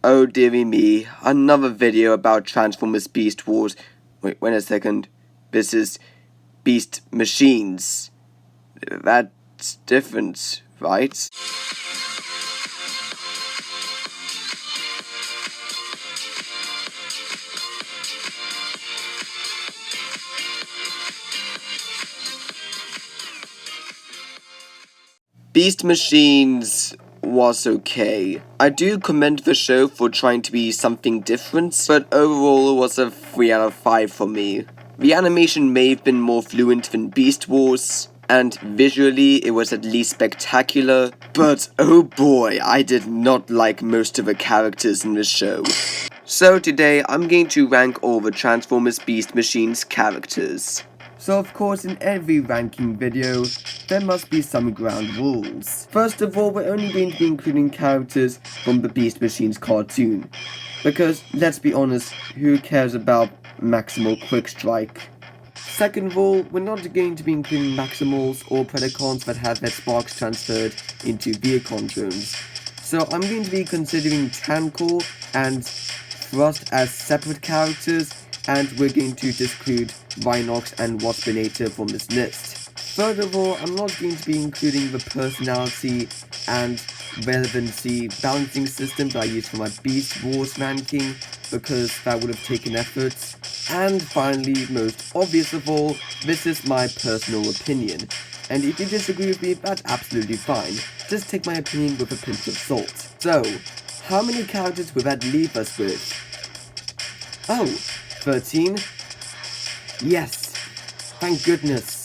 Oh dearie me, another video about Transformers Beast Wars. Wait a second. This is Beast Machines. That's different, right? Beast Machines was okay. I do commend the show for trying to be something different, but overall it was a 3 out of 5 for me. The animation may have been more fluent than Beast Wars, and visually it was at least spectacular, but oh boy, I did not like most of the characters in the show. So today I'm going to rank all the Transformers Beast Machines characters. So of course in every ranking video, there must be some ground rules. First of all, we're only going to be including characters from the Beast Machines cartoon. Because, let's be honest, who cares about Maximal Quick Strike? Second of all, we're not going to be including Maximals or Predacons that have their sparks transferred into Vehicle drones. So I'm going to be considering Tanko and Thrust as separate characters, and we're going to disclude Rhinox and Waspinator from this list. Furthermore, I'm not going to be including the personality and relevancy balancing system that I use for my Beast Wars ranking, because that would have taken effort. And finally, most obvious of all, this is my personal opinion. And if you disagree with me, that's absolutely fine. Just take my opinion with a pinch of salt. So, how many characters would that leave us with? Oh, 13? Yes, thank goodness.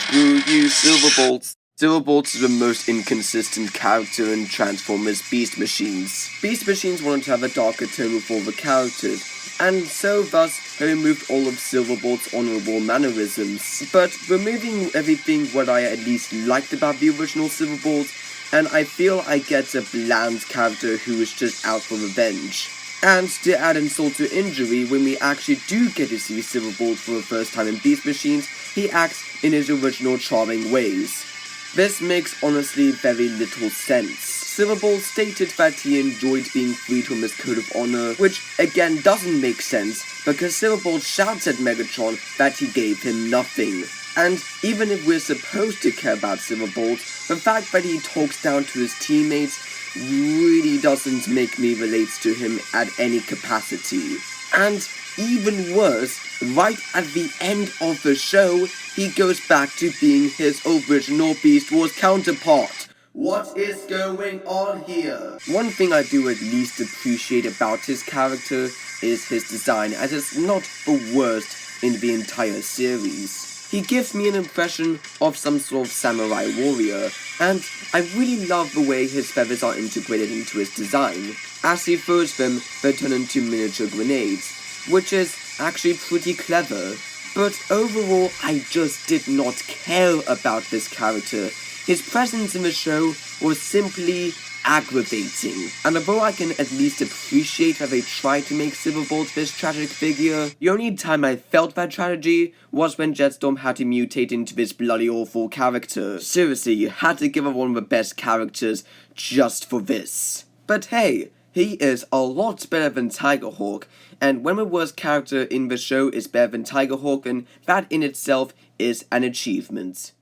Screw you, Silverbolt. Silverbolt is the most inconsistent character in Transformers Beast Machines. Beast Machines wanted to have a darker tone with all the characters, and so thus they removed all of Silverbolt's honorable mannerisms, but removing everything what I at least liked about the original Silverbolt, and I feel I get a bland character who is just out for revenge. And to add insult to injury, when we actually do get to see Silverbolt for the first time in Beast Machines, he acts in his original charming ways. This makes honestly very little sense. Silverbolt stated that he enjoyed being freed from his code of honor, which again doesn't make sense, because Silverbolt shouts at Megatron that he gave him nothing. And even if we're supposed to care about Silverbolt, the fact that he talks down to his teammates really doesn't make me relate to him at any capacity. And even worse, right at the end of the show, he goes back to being his original Beast Wars counterpart. What is going on here? One thing I do at least appreciate about his character is his design, as it's not the worst in the entire series. He gives me an impression of some sort of samurai warrior, and I really love the way his feathers are integrated into his design. As he throws them, they turn into miniature grenades, which is actually pretty clever. But overall, I just did not care about this character. His presence in the show was simply aggravating. And although I can at least appreciate that they tried to make Silverbolt this tragic figure, the only time I felt that tragedy was when Jetstorm had to mutate into this bloody awful character. Seriously, you had to give her one of the best characters just for this. But hey, he is a lot better than Tigerhawk, and when the worst character in the show is better than Tigerhawk, then that in itself is an achievement.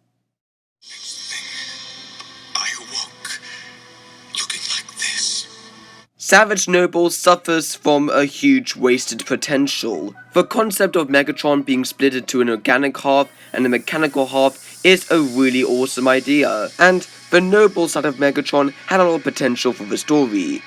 Savage Noble suffers from a huge wasted potential. The concept of Megatron being split into an organic half and a mechanical half is a really awesome idea, and the noble side of Megatron had a lot of potential for the story,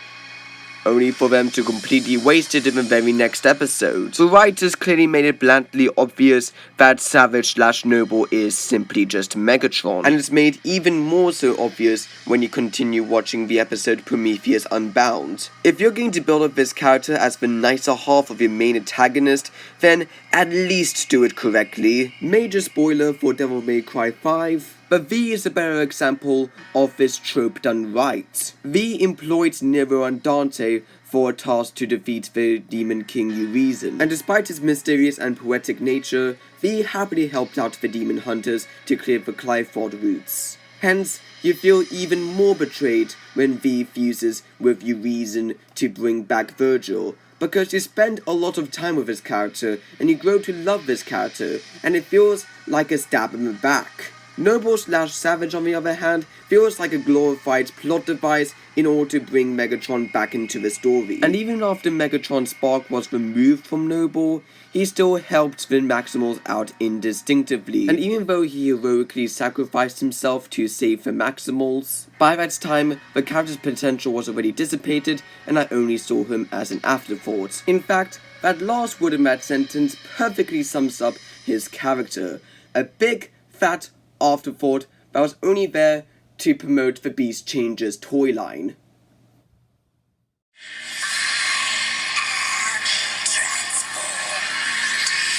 only for them to completely waste it in the very next episode. The writers clearly made it bluntly obvious that Savage/Noble is simply just Megatron, and it's made even more so obvious when you continue watching the episode Prometheus Unbound. If you're going to build up this character as the nicer half of your main antagonist, then at least do it correctly. Major spoiler for Devil May Cry 5. But V is a better example of this trope done right. V employed Nero and Dante for a task to defeat the Demon King Urizen, and despite his mysterious and poetic nature, V happily helped out the Demon Hunters to clear the Cliford routes. Hence, you feel even more betrayed when V fuses with Urizen to bring back Virgil, because you spend a lot of time with this character and you grow to love this character, and it feels like a stab in the back. Noble/Savage, on the other hand, feels like a glorified plot device in order to bring Megatron back into the story. And even after Megatron's spark was removed from Noble, he still helped the Maximals out indistinctively. And even though he heroically sacrificed himself to save the Maximals, by that time, the character's potential was already dissipated and I only saw him as an afterthought. In fact, that last word in that sentence perfectly sums up his character. A big, fat afterthought that was only there to promote the Beast Changer's toy line.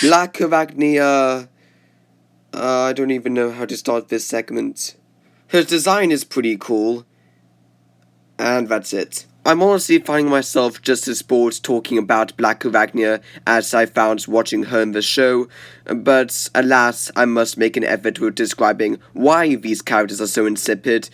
Black Arachnia. I don't even know how to start this segment. His design is pretty cool. And that's it. I'm honestly finding myself just as bored talking about Black Arachnia as I found watching her in the show, but alas, I must make an effort with describing why these characters are so insipid,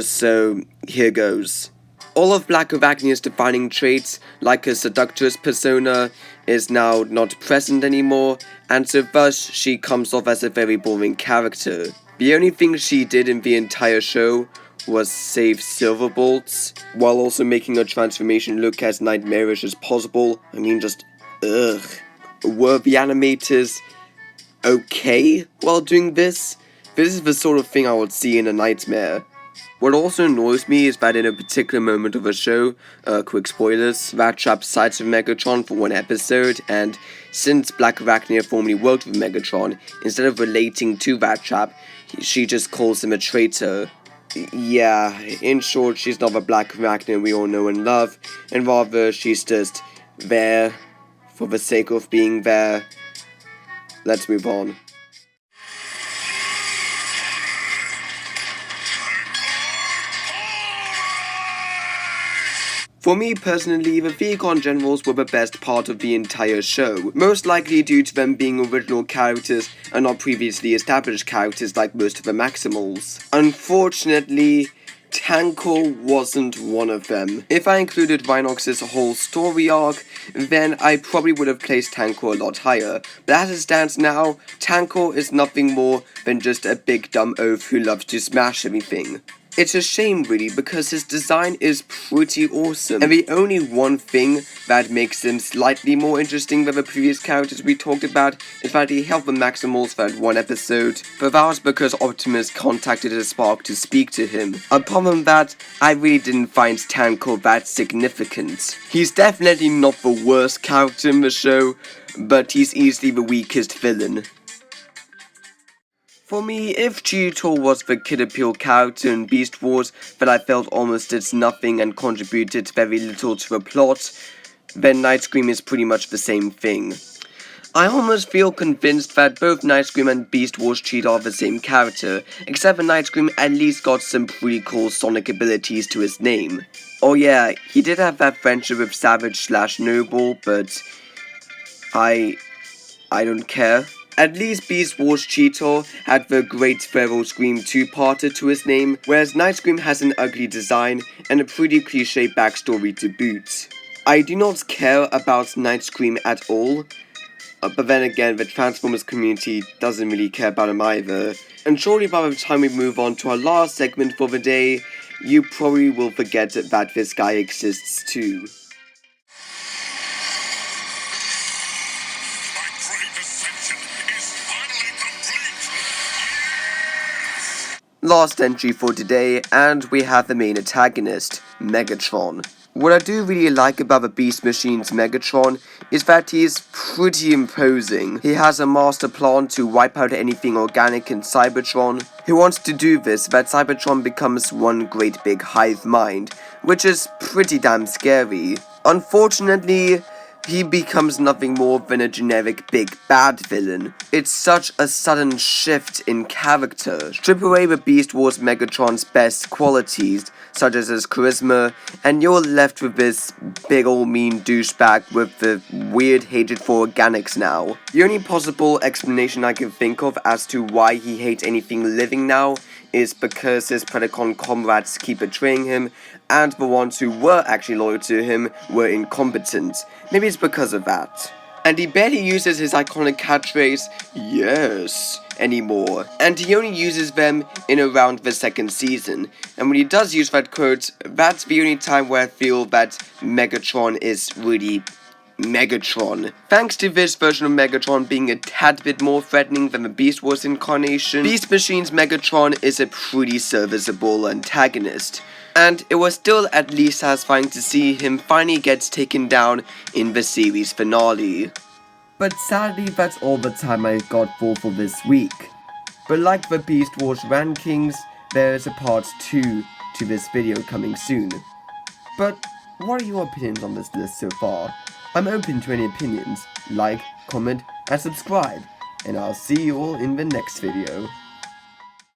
so here goes. All of Black Arachnia's defining traits, like her seductress persona, is now not present anymore, and so thus she comes off as a very boring character. The only thing she did in the entire show was save Silverbolt, while also making her transformation look as nightmarish as possible. I mean, just ugh. Were the animators okay while doing this? This is the sort of thing I would see in a nightmare. What also annoys me is that in a particular moment of the show, quick spoilers, Rattrap sides with Megatron for one episode, and since Black Arachnia formerly worked with Megatron, instead of relating to Rattrap, she just calls him a traitor. Yeah, in short, she's not the Black Arachnia we all know and love, and rather she's just there for the sake of being there. Let's move on. For me personally, the Vehicon Generals were the best part of the entire show, most likely due to them being original characters and not previously established characters like most of the Maximals. Unfortunately, Tanko wasn't one of them. If I included Rhinox's whole story arc, then I probably would have placed Tanko a lot higher, but as it stands now, Tanko is nothing more than just a big dumb oaf who loves to smash everything. It's a shame really, because his design is pretty awesome, and the only one thing that makes him slightly more interesting than the previous characters we talked about is that he helped the Maximals for that one episode, but that was because Optimus contacted his Spark to speak to him. Apart from that, I really didn't find Tanko that significant. He's definitely not the worst character in the show, but he's easily the weakest villain. For me, if Cheetor was the Kid Appeal character in Beast Wars that I felt almost did nothing and contributed very little to the plot, then Nightscream is pretty much the same thing. I almost feel convinced that both Nightscream and Beast Wars Cheetor are the same character, except that Nightscream at least got some pretty cool Sonic abilities to his name. Oh yeah, he did have that friendship with Savage/Noble, but I don't care. At least Beast Wars Cheetor had the Great Feral Scream 2-parter to his name, whereas Nightscream has an ugly design and a pretty cliche backstory to boot. I do not care about Nightscream at all, but then again, the Transformers community doesn't really care about him either. And surely by the time we move on to our last segment for the day, you probably will forget that this guy exists too. Last entry for today, and we have the main antagonist, Megatron. What I do really like about the Beast Machine's Megatron is that he is pretty imposing. He has a master plan to wipe out anything organic in Cybertron. He wants to do this so that Cybertron becomes one great big hive mind, which is pretty damn scary. Unfortunately, he becomes nothing more than a generic big bad villain. It's such a sudden shift in character. Strip away the Beast Wars Megatron's best qualities, such as his charisma, and you're left with this big ol' mean douchebag with the weird hatred for organics now. The only possible explanation I can think of as to why he hates anything living now is because his Predacon comrades keep betraying him, and the ones who were actually loyal to him were incompetent. Maybe it's because of that. And he barely uses his iconic catchphrase, yes, anymore. And he only uses them in around the second season. And when he does use that quote, that's the only time where I feel that Megatron is really Megatron. Thanks to this version of Megatron being a tad bit more threatening than the Beast Wars incarnation, Beast Machine's Megatron is a pretty serviceable antagonist. And it was still at least satisfying to see him finally get taken down in the series finale. But sadly, that's all the time I got for this week. But like the Beast Wars rankings, there is a part 2 to this video coming soon. But what are your opinions on this list so far? I'm open to any opinions. Like, comment, and subscribe. And I'll see you all in the next video.